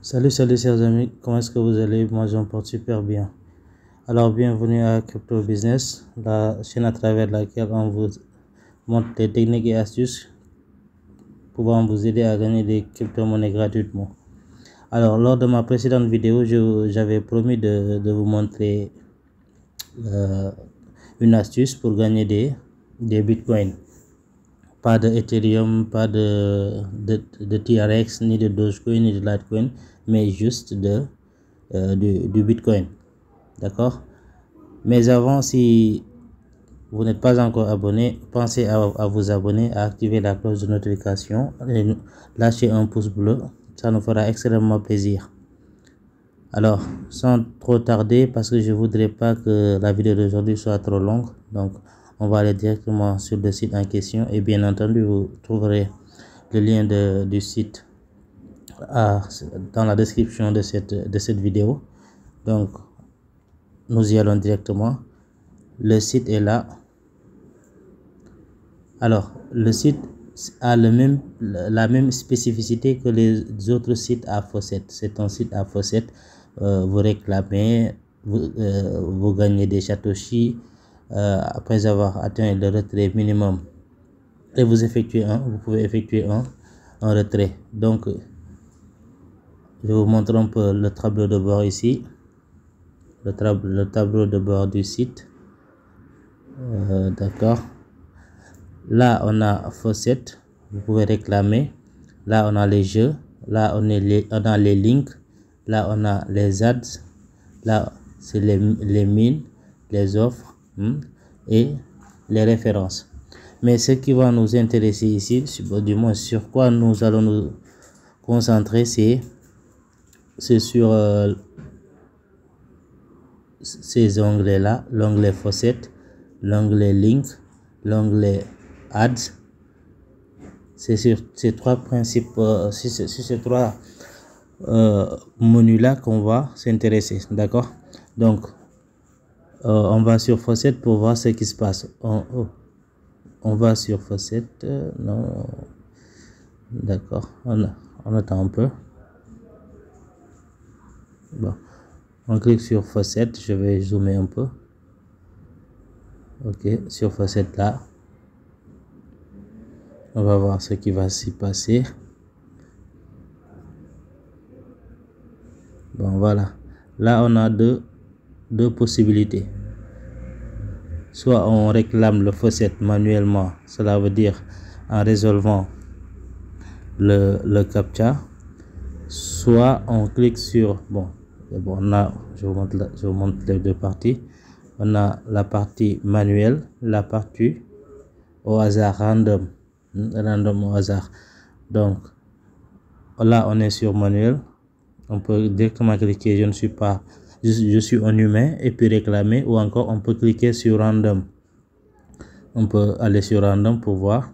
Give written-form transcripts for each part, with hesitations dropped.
Salut, chers amis, comment est-ce que vous allez? Moi, je me porte super bien. Alors, bienvenue à Crypto Business, la chaîne à travers laquelle on vous montre des techniques et astuces pouvant vous aider à gagner des crypto-monnaies gratuitement. Alors, lors de ma précédente vidéo, j'avais promis de vous montrer une astuce pour gagner des bitcoins. Pas de Ethereum, pas de TRX, ni de Dogecoin, ni de Litecoin, mais juste du Bitcoin. D'accord? Mais avant, si vous n'êtes pas encore abonné, pensez à vous abonner, à activer la cloche de notification et lâcher un pouce bleu. Ça nous fera extrêmement plaisir. Alors, sans trop tarder, parce que je voudrais pas que la vidéo d'aujourd'hui soit trop longue, donc on va aller directement sur le site en question et bien entendu, vous trouverez le lien du site dans la description de cette vidéo. Donc, nous y allons directement. Le site est là. Alors, le site a la même spécificité que les autres sites à Faucet. C'est un site à Faucet. Vous réclamez, vous gagnez des satoshi après avoir atteint le retrait minimum. Et vous pouvez effectuer un retrait. Donc, je vous montre un peu le tableau de bord ici. Le tableau de bord du site. D'accord. Là, on a Faucet, vous pouvez réclamer. Là, on a les jeux. Là, on a les links. Là, on a les ads. Là, c'est les mines, les offres et les références. Mais ce qui va nous intéresser ici, du moins sur quoi nous allons nous concentrer, c'est sur ces onglets-là, l'onglet Faucet, l'onglet Link, l'onglet Ads. C'est sur ces trois principes, sur ces trois menus-là qu'on va s'intéresser, d'accord? Donc, on va sur Faucet pour voir ce qui se passe. On va sur Faucet, non, d'accord, on attend un peu. Bon, on clique sur Faucet, je vais zoomer un peu. Ok, sur Faucet là. On va voir ce qui va s'y passer. Bon, voilà. Là, on a deux possibilités. Soit on réclame le Faucet manuellement, cela veut dire en résolvant le CAPTCHA. Soit on clique sur, là, je vous montre les deux parties. On a la partie manuelle, la partie au hasard, random au hasard. Donc là, on est sur manuel. On peut directement cliquer, je suis un humain, et puis réclamer, ou encore on peut cliquer sur random. On peut aller sur random pour voir.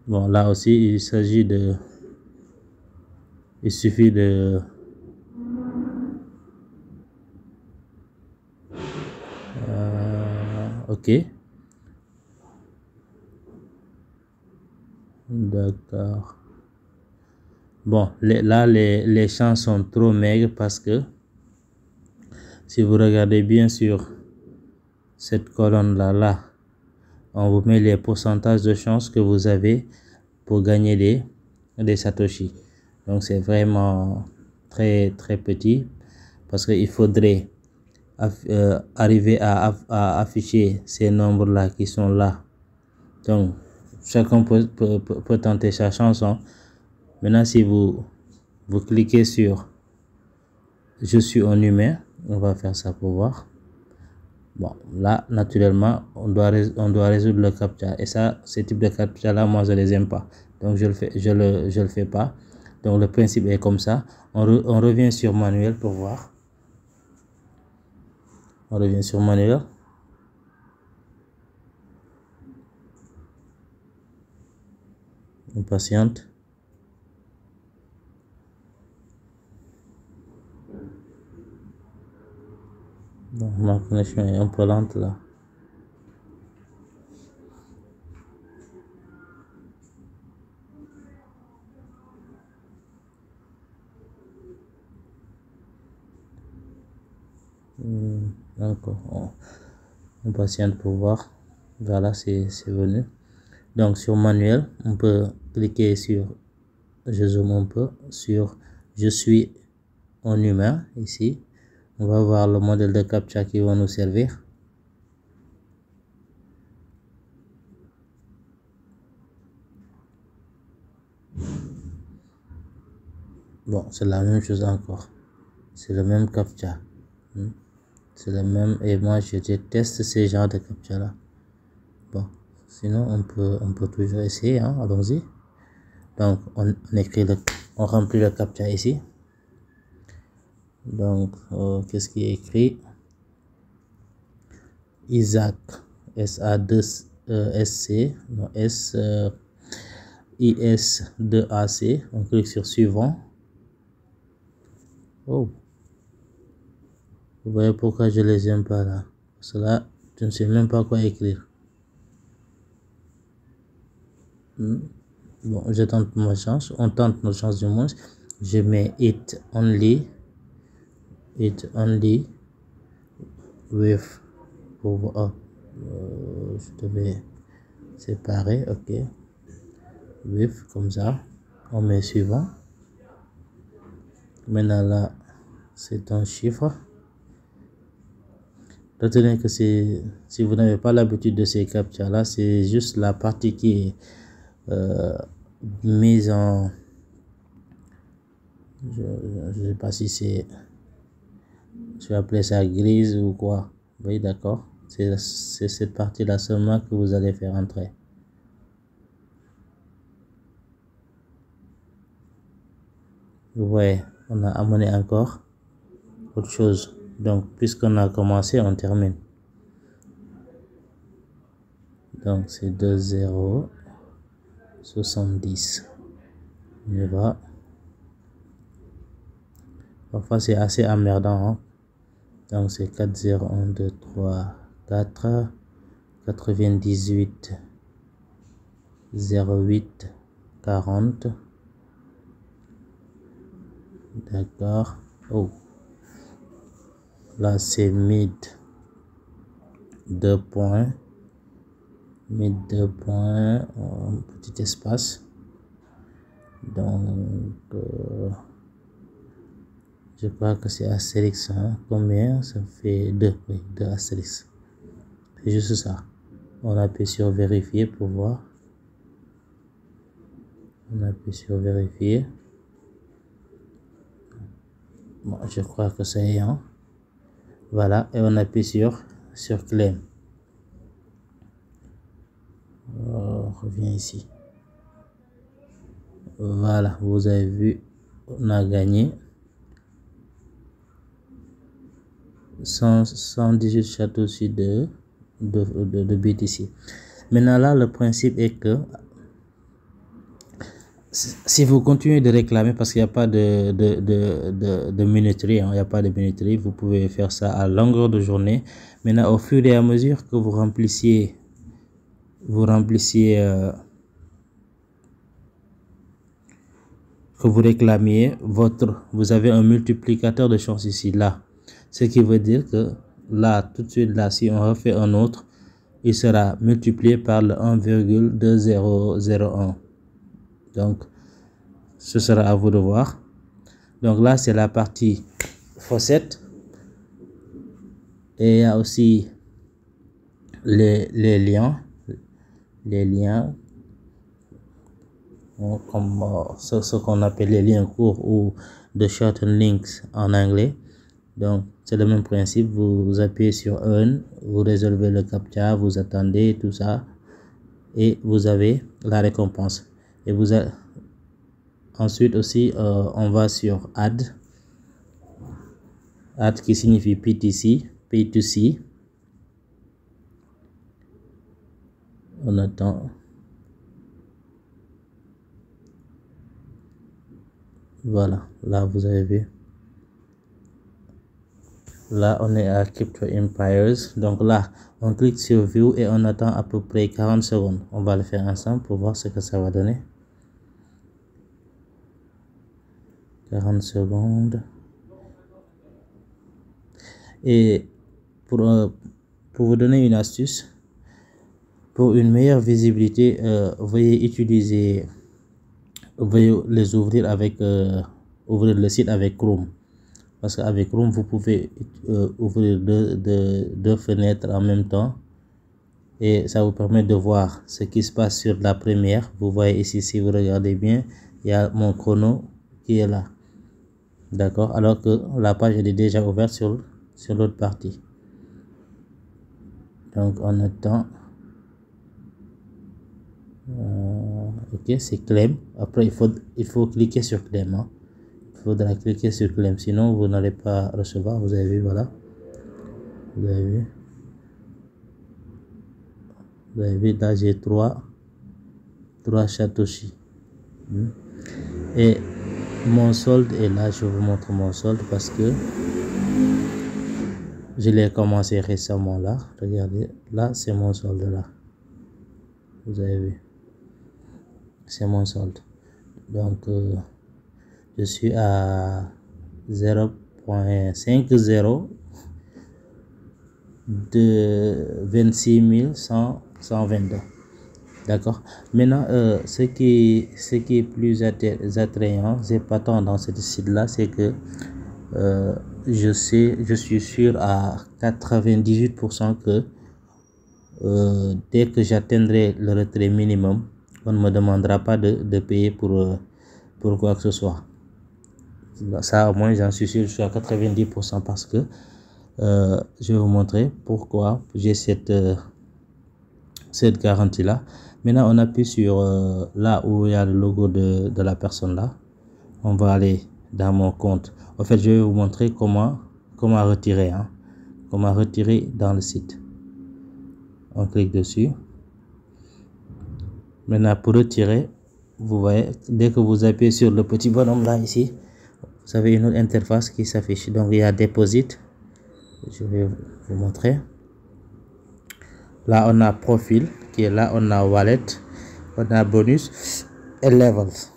Bon, là aussi, il suffit de ok, d'accord. Bon, là les chances sont trop maigres parce que si vous regardez bien sur cette colonne là, on vous met les pourcentages de chances que vous avez pour gagner des satoshi. Donc c'est vraiment très très petit, parce qu'il faudrait arriver à afficher ces nombres là qui sont là. Donc chacun peut tenter sa chance. Maintenant, si vous cliquez sur je suis un humain, on va faire ça pour voir. Bon, là naturellement on doit résoudre le CAPTCHA, et ça, ce type de CAPTCHA là, moi je les aime pas, donc je le fais pas. Donc le principe est comme ça. On revient sur manuel pour voir. On revient sur manuel. On patiente. Bon, ma connexion est un peu lente là. Donc on patiente pour voir. Voilà, c'est venu. Donc sur manuel, on peut cliquer sur, je zoome un peu, sur je suis un humain ici. On va voir le modèle de CAPTCHA qui va nous servir. Bon, c'est la même chose encore. C'est le même CAPTCHA. C'est le même. Et moi, je déteste ces genres de CAPTCHA là. Bon, sinon on peut toujours essayer. Hein? Allons-y. Donc, on remplit le CAPTCHA ici. Donc, qu'est-ce qui est écrit? Isaac, S-A-2-S-C, non, I-S-2-A-C. On clique sur suivant. Oh, vous voyez pourquoi je les aime pas là? Parce que là, je ne sais même pas quoi écrire. Bon, je tente ma chance. On tente notre chance du moins. Je mets it only with pour je devais séparer, ok, with comme ça. On met suivant. Maintenant là, c'est un chiffre. Retenez que si vous n'avez pas l'habitude de ces captcha là, c'est juste la partie qui est mise en, je ne sais pas si c'est, je vais appeler ça grise ou quoi. Oui, d'accord. C'est cette partie là seulement que vous allez faire entrer. Vous voyez, on a amené encore autre chose. Donc, puisqu'on a commencé, on termine. Donc, c'est 2070. On y va. Parfois, c'est assez emmerdant. Hein? Donc, c'est 40123 98 08 40. D'accord. Oh. Là, c'est mid 2 points. Mid 2 points. Un petit espace. Donc, je crois que c'est Astérix. Hein? Combien? Ça fait 2. Oui, 2 Astérix. C'est juste ça. On appuie sur vérifier pour voir. On appuie sur vérifier. Bon, je crois que ça y est. Hein? Voilà. Et on appuie sur claim. On revient ici. Voilà. Vous avez vu. On a gagné 118 châteaux sur de BTC. Maintenant là, le principe est que si vous continuez de réclamer, parce qu'il n'y a pas de minuterie, hein, il n'y a pas de minuterie, vous pouvez faire ça à longueur de journée. Maintenant, au fur et à mesure que vous remplissiez que vous réclamiez, vous avez un multiplicateur de chance ici, là. Ce qui veut dire que là, tout de suite, là, si on refait un autre, il sera multiplié par le 1,2001. Donc, ce sera à vous de voir. Donc là, c'est la partie faucette. Et il y a aussi les liens. Les liens. Comme ce qu'on appelle les liens courts ou de shorten links en anglais. Donc, c'est le même principe. Vous appuyez sur Earn, vous résolvez le CAPTCHA, vous attendez, tout ça. Et vous avez la récompense. Et ensuite aussi, on va sur Add. Add qui signifie PTC, P2C. On attend. Voilà, là vous avez vu. Là on est à Crypto Empires. Donc là, on clique sur View et on attend à peu près 40 secondes. On va le faire ensemble pour voir ce que ça va donner. 40 secondes. Et pour vous donner une astuce, pour une meilleure visibilité, veuillez les ouvrir avec ouvrir le site avec Chrome, parce qu'avec Chrome vous pouvez ouvrir deux fenêtres en même temps et ça vous permet de voir ce qui se passe sur la première. Vous voyez ici, si vous regardez bien, il y a mon chrono qui est là, d'accord, alors que la page est déjà ouverte sur l'autre partie. Donc on attend. Ok, c'est claim. Après il faut cliquer sur claim, hein. Il faudra cliquer sur claim, sinon vous n'allez pas recevoir. Vous avez vu, voilà, vous avez vu, là j'ai 3 Satoshi. Et mon solde est là. Je vous montre mon solde parce que je l'ai commencé récemment. Là, regardez, là c'est mon solde, là, vous avez vu, c'est mon solde. Donc je suis à 0.50 de 26 122. D'accord. Maintenant, ce qui est plus attrayant, c'est pas tant dans ce site là, c'est que je suis sûr à 98% que dès que j'atteindrai le retrait minimum, on ne me demandera pas de payer pour quoi que ce soit. Ça, au moins, j'en suis sûr, je suis à 90%, parce que je vais vous montrer pourquoi j'ai cette garantie là. Maintenant, on appuie sur là où il y a le logo de la personne là. On va aller dans mon compte. En fait, je vais vous montrer comment retirer, hein, comment retirer dans le site. On clique dessus. Maintenant, pour retirer, vous voyez, dès que vous appuyez sur le petit bonhomme là ici, vous avez une autre interface qui s'affiche. Donc il y a Deposit. Je vais vous montrer. Là on a Profil qui est là, on a Wallet, on a Bonus et Levels.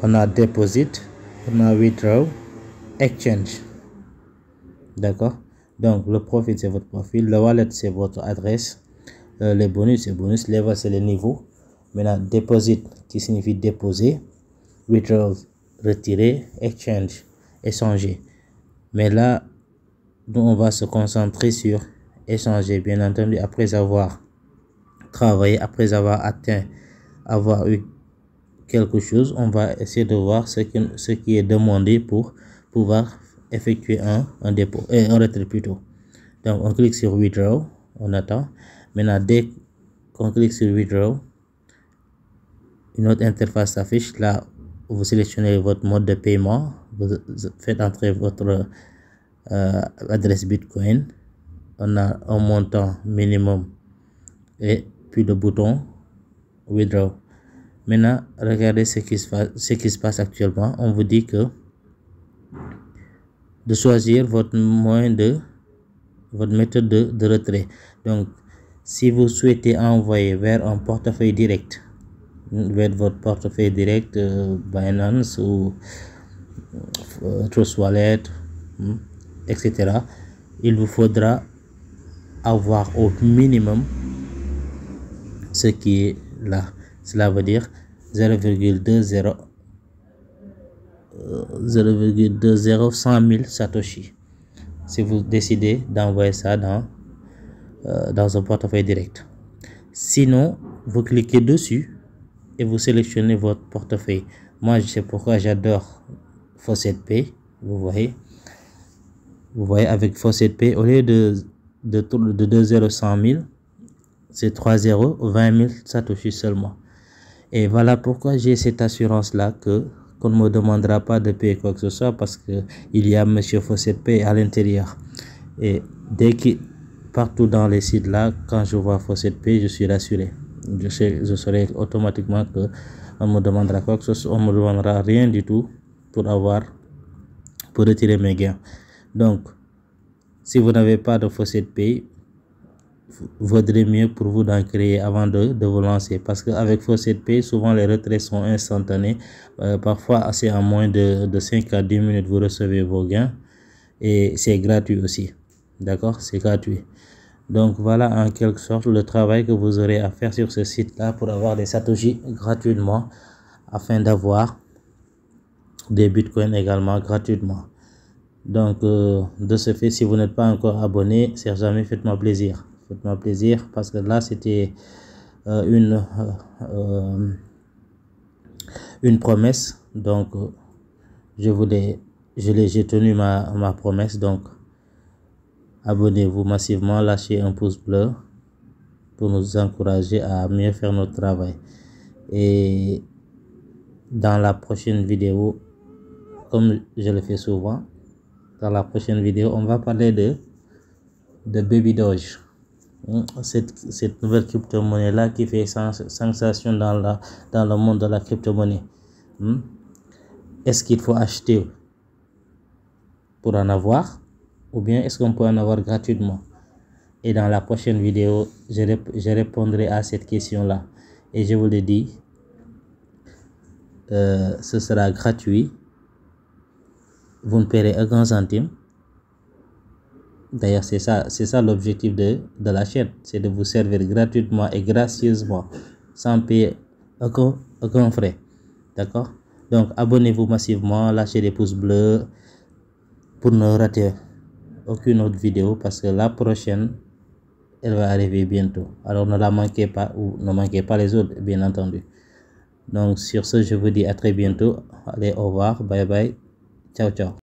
On a Deposit, on a Withdraw, Exchange. D'accord. Donc le Profil c'est votre profil, le Wallet c'est votre adresse, les bonus c'est bonus, Level c'est les niveaux. Maintenant Deposit qui signifie déposer, Withdraw retirer, Exchange échanger. Mais là nous on va se concentrer sur échanger, bien entendu. Après avoir travaillé, après avoir avoir eu quelque chose, on va essayer de voir ce qui est demandé pour pouvoir effectuer un dépôt et un retrait plutôt. Donc on clique sur Withdraw, on attend. Maintenant dès qu'on clique sur Withdraw, une autre interface s'affiche. Là vous sélectionnez votre mode de paiement, vous faites entrer votre adresse Bitcoin. On a un montant minimum et puis le bouton Withdraw. Maintenant regardez ce qui se passe actuellement. On vous dit que de choisir votre méthode de retrait. Donc si vous souhaitez envoyer vers un portefeuille direct, vers votre portefeuille direct, Binance ou Trust Wallet, etc., il vous faudra avoir au minimum ce qui est là. Cela veut dire 0,20 100 000 Satoshi. Si vous décidez d'envoyer ça dans un portefeuille direct. Sinon, vous cliquez dessus et vous sélectionnez votre portefeuille. Moi, je sais pourquoi j'adore Faucet Pay. Vous voyez, avec Faucet Pay, au lieu de 2 0 100 000, c'est 3 0 20 000 Satoshi seulement. Et voilà pourquoi j'ai cette assurance là qu'on ne me demandera pas de payer quoi que ce soit, parce que il y a Monsieur Faucet Pay à l'intérieur. Et dès que partout dans les sites là, quand je vois Faucet Pay, je suis rassuré. Je saurai automatiquement que on me demandera quoi que ce soit, on me demandera rien du tout pour retirer mes gains. Donc si vous n'avez pas de Faucet Pay, vaudrait mieux pour vous d'en créer avant de vous lancer, parce qu'avec Faucet Pay, souvent les retraits sont instantanés. Parfois c'est en moins de 5 à 10 minutes vous recevez vos gains, et c'est gratuit aussi. D'accord, c'est gratuit. Donc voilà en quelque sorte le travail que vous aurez à faire sur ce site là pour avoir des satoshi gratuitement, afin d'avoir des bitcoins également gratuitement. Donc de ce fait, si vous n'êtes pas encore abonné, c'est jamais, faites-moi plaisir parce que là c'était une promesse. Donc j'ai tenu ma promesse. Donc abonnez-vous massivement, lâchez un pouce bleu pour nous encourager à mieux faire notre travail. Et dans la prochaine vidéo, comme je le fais souvent, dans la prochaine vidéo, on va parler de Baby Doge, cette nouvelle crypto-monnaie là qui fait sensation dans le monde de la crypto-monnaie. Est-ce qu'il faut acheter pour en avoir, ou bien est-ce qu'on peut en avoir gratuitement? Et dans la prochaine vidéo, je répondrai à cette question là, et je vous le dis, ce sera gratuit, vous ne paierez aucun centime. D'ailleurs, c'est ça l'objectif de la chaîne, c'est de vous servir gratuitement et gracieusement, sans payer aucun frais. D'accord? Donc abonnez-vous massivement, lâchez des pouces bleus pour ne rater aucune autre vidéo, parce que la prochaine, elle va arriver bientôt. Alors ne la manquez pas, ou ne manquez pas les autres, bien entendu. Donc sur ce, je vous dis à très bientôt. Allez, au revoir, bye bye, ciao ciao.